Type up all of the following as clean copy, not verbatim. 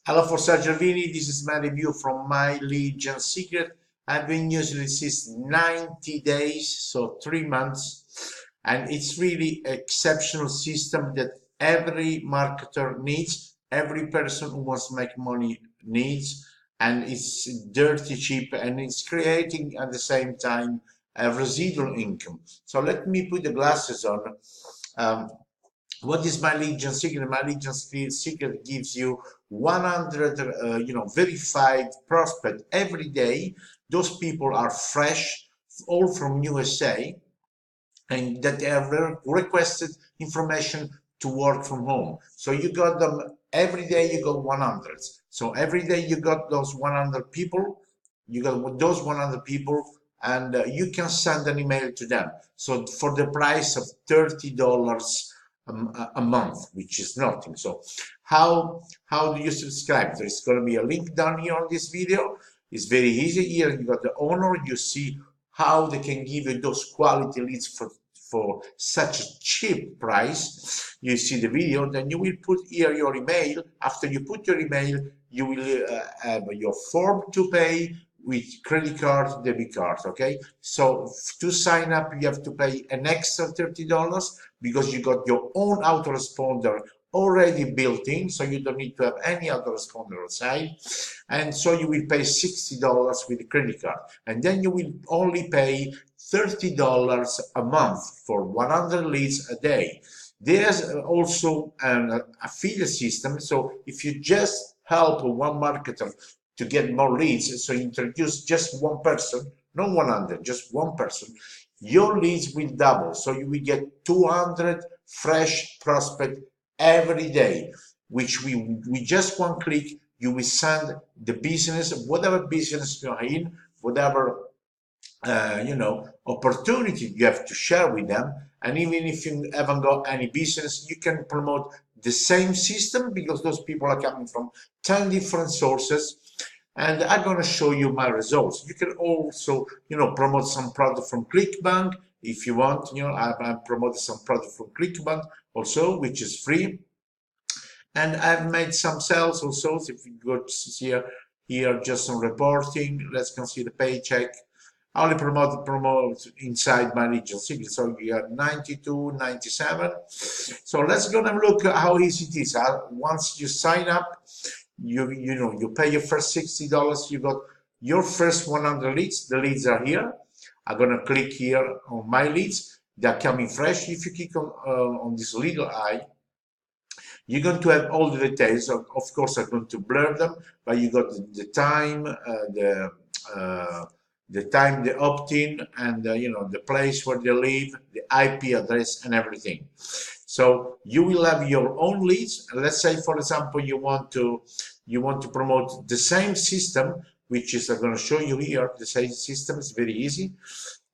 Hello for Sergio. This is my review from My Legion Secret. I've been using it since 90 days, so 3 months, and it's really exceptional system that every marketer needs, every person who wants to make money needs, and it's dirty cheap and it's creating at the same time a residual income. So let me put the glasses on. Um, what is My Legion Secret? My Legion Secret gives you 100 verified prospect every day. Those people are fresh, all from USA, and that they have requested information to work from home. So you got them every day, you got 100. So every day you got those 100 people, you got those 100 people, and you can send an email to them. So for the price of $30 a month, which is nothing. So how do you subscribe? There's going to be a link down here on this video. It's very easy. Here you got the owner. You see how they can give you those quality leads for such a cheap price. You see the video, then you will put here your email. After you put your email, you will have your form to pay with credit card, debit card. Okay, so to sign up you have to pay an extra $30 because you got your own autoresponder already built in, so you don't need to have any autoresponder outside. And so you will pay $60 with the credit card, and then you will only pay $30 a month for 100 leads a day. There's also an affiliate system, so if you just help one marketer to get more leads, so you introduce just one person, not 100, just one person, your leads will double. So you will get 200 fresh prospects every day, which we just one click, you will send the business, whatever business you're in, whatever opportunity you have to share with them. And even if you haven't got any business, you can promote the same system because those people are coming from 10 different sources. And I'm going to show you my results. You can also, promote some product from ClickBank if you want. I'm promoting some product from ClickBank also, which is free. And I've made some sales also. If you go to here just some reporting, let's consider paycheck. I only promote inside My Legion Secret. So you have 92, 97. So let's go and look at how easy it is. Once you sign up, you pay your first $60. You got your first 100 leads. The leads are here. I'm gonna click here on my leads. They're coming fresh. If you click on this little eye, you're going to have all the details. Of course, I'm going to blur them, but you got the time, the opt-in, and the place where they live, the IP address, and everything. So you will have your own leads. Let's say, for example, you want to promote the same system, which is I'm going to show you here. The same system is very easy.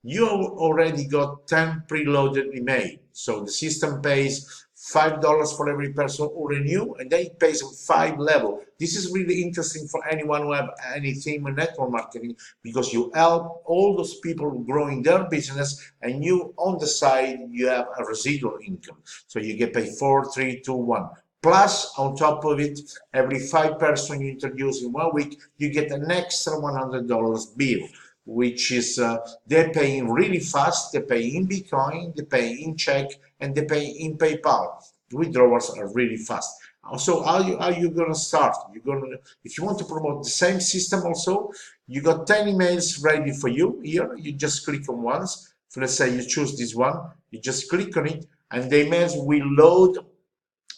You already got 10 preloaded email. So the system pays $5 for every person who renew, and then it pays on 5 level. This is really interesting for anyone who have anything with network marketing, because you help all those people growing their business, and you on the side you have a residual income. So you get paid 4, 3, 2, 1. Plus, on top of it, every 5 person you introduce in 1 week, you get an extra $100 bill, which is they're paying really fast. They pay in Bitcoin, they pay in check, and they pay in PayPal. The withdrawals are really fast. So how you gonna start? If you want to promote the same system also, you got 10 emails ready for you here. You just click on once. So let's say you choose this one, you just click on it, and the emails will load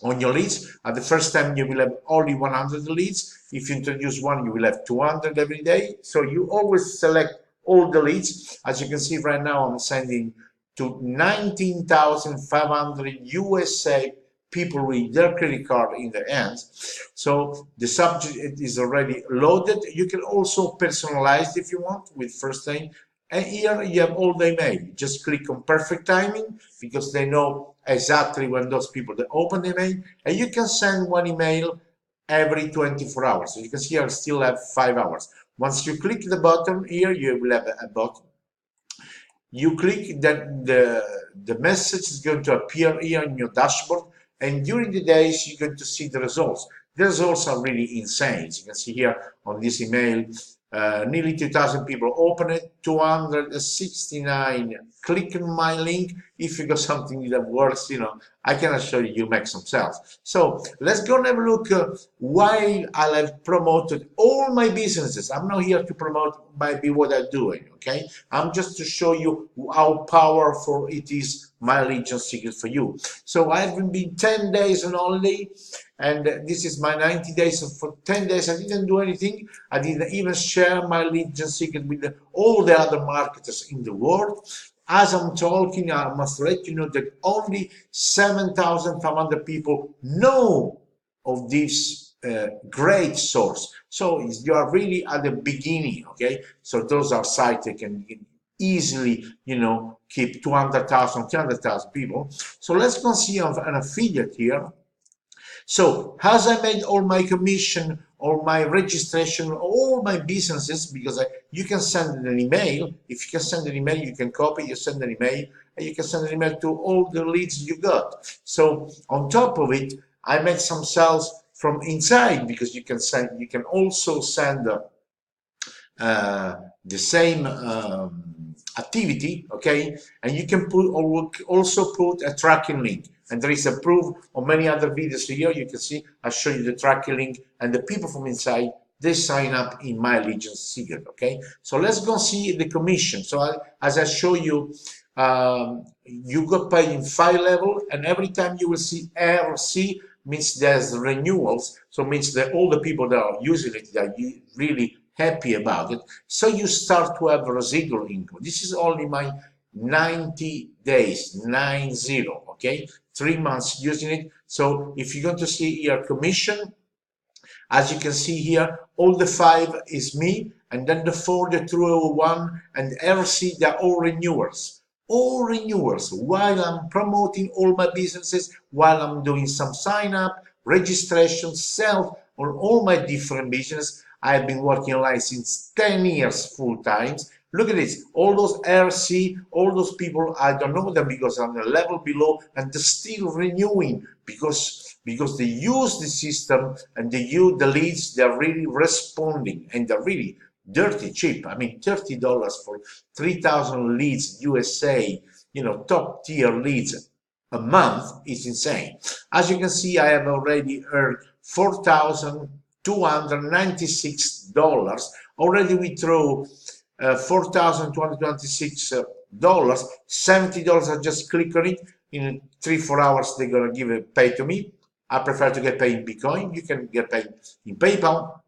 on your leads. At the first time you will have only 100 leads. If you introduce one, you will have 200 every day. So you always select all the leads. As you can see right now, I'm sending to 19,500 USA people with their credit card in their hands. So the subject is already loaded. You can also personalize if you want with first name. And here you have all the email. You just click on perfect timing, because they know exactly when those people they open the email, and you can send one email every 24 hours. So you can see I still have 5 hours. Once you click the button here, you will have a button. You click that the message is going to appear here in your dashboard, and during the days you're going to see the results. The results are really insane. As you can see here on this email, nearly 2,000 people open it, 269 click on my link. If you got something that works, I can assure you, you make some sales. So let's go and have a look while I have promoted all my businesses. I'm not here to promote maybe what I'm doing, okay? I'm just to show you how powerful it is, my Legion secret for you. So I've been 10 days on holiday, and this is my 90 days. So for 10 days, I didn't do anything. I didn't even share my Legion secret with all the other marketers in the world. As I'm talking, I must let you know that only 7,500 people know of this great source. So you are really at the beginning, okay? So those are sites that can easily, keep 200,000, 300,000 people. So let's go see an affiliate here. So as I made all my commission, all my registration, all my businesses, because you can send an email. If you can send an email, you can copy, you send an email, and you can send an email to all the leads you got. So on top of it, I made some sales from inside, because you can also send the same activity, okay? And you can also put a tracking link. And there is a proof on many other videos here. You can see, I'll show you the tracking link, and the people from inside, they sign up in my Legion secret, okay? So let's go see the commission. So as I show you, you got paid in 5 level, and every time you will see RC, means there's renewals. So means that all the people that are using it, that are really happy about it. So you start to have residual income. This is only my 90 days, 90, okay? 3 months using it. So if you're going to see here commission, as you can see here, all the 5 is me, and then the 4, the 201, and the RC, they're all renewals. All renewals, while I'm promoting all my businesses, while I'm doing some sign up, registration, sell on all my different business. I've been working online since 10 years full time. Look at this, all those RC, all those people, I don't know them because I'm a level below, and they're still renewing because they use the system, and they use the leads, they're really responding, and they're really dirty cheap. I mean, $30 for 3,000 leads USA, top tier leads a month is insane. As you can see, I have already earned $4,296. Already withdraw $4,226. $70 I just click on it. In 3-4 hours they're gonna give it pay to me. I prefer to get paid in Bitcoin. You can get paid in PayPal.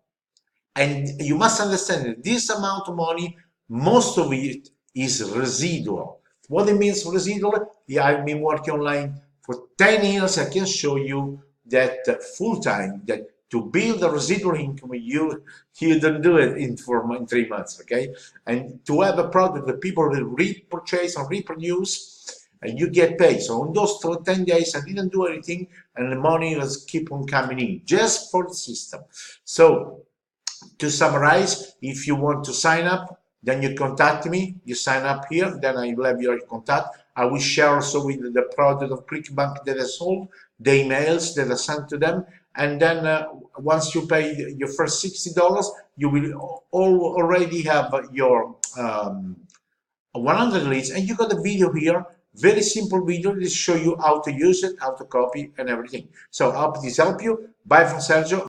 And you must understand that this amount of money, most of it is residual. What it means residual? Yeah, I've been working online for 10 years. I can show you that full time, that to build a residual income, you don't do it in 3 months, okay? And to have a product that people will repurchase and reproduce, and you get paid. So on those 10 days, I didn't do anything, and the money was keep on coming in just for the system. So to summarize, if you want to sign up, then you contact me, you sign up here, then I will have your contact. I will share also with the product of ClickBank that I sold, the emails that I sent to them, and then once you pay your first $60, you will already have your 100 leads, and you got a video here, very simple video to show you how to use it, how to copy and everything. So I hope this helped you. Bye from Sergio.